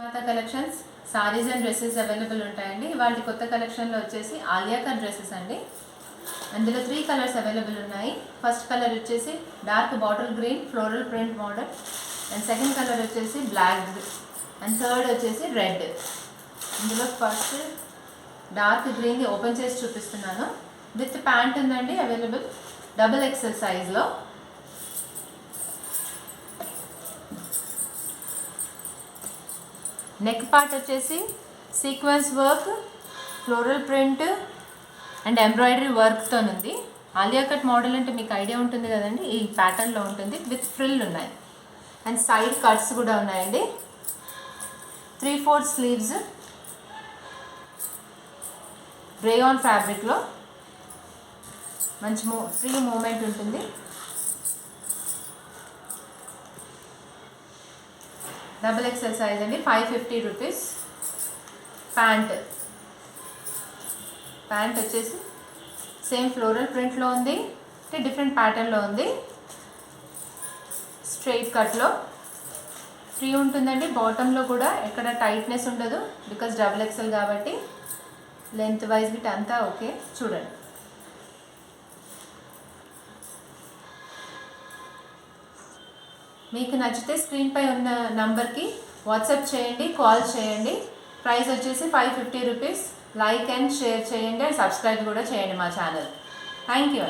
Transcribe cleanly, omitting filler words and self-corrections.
పాత collections saris and dresses available ఉంటాయండి. వాళ్ళ కొత్త కలెక్షన్లో వచ్చేసి ఆలియా కట్ డ్రెస్సెస్ అండి. అందులో 3 కలర్స్ అవైలబుల్ ఉన్నాయి. ఫస్ట్ కలర్ వచ్చేసి dark bottle green floral print model, and second colour వచ్చేసి బ్లాక్, అండ్ థర్డ్ వచ్చేసి రెడ్. ఇందులో ఫస్ట్ డార్క్ గ్రీన్ ఓపెన్ చేసి చూపిస్తున్నాను. విత్ ప్యాంట్ ఉందండి అవైలబుల్, XXL సైజ్లో. నెక్ పార్ట్ వచ్చేసి sequence work, floral print and embroidery వర్క్తో ఉంది. ఆలియా కట్ మోడల్ అంటే మీకు ఐడియా ఉంటుంది కదండి, ఈ ప్యాటర్న్లో ఉంటుంది. విత్ ఫ్రిల్ ఉన్నాయి అండ్ సైడ్ కట్స్ కూడా ఉన్నాయండి. 3/4 స్లీవ్స్ రేయాన్ ఫ్యాబ్రిక్లో మంచి ఫ్రీ మూమెంట్ ఉంటుంది. XXL సైజ్ అండి, 550 రూపీస్. ప్యాంట్ వచ్చేసి సేమ్ ఫ్లోరల్ ప్రింట్లో ఉంది, డిఫరెంట్ ప్యాటర్న్లో ఉంది. స్ట్రైట్ కట్లో ఫ్రీ ఉంటుందండి. బాటంలో కూడా ఎక్కడ టైట్నెస్ ఉండదు, బికాజ్ XXL కాబట్టి. లెంత్ వైజ్ బిట్ అంతా ఓకే. చూడండి, మీకు నచ్చితే స్క్రీన్పై ఉన్న నంబర్కి వాట్సాప్ చేయండి, కాల్ చేయండి. ప్రైస్ వచ్చేసి 550 రూపీస్. లైక్ అండ్ షేర్ చేయండి అండ్ సబ్స్క్రైబ్ కూడా చేయండి మా ఛానల్. Thank you.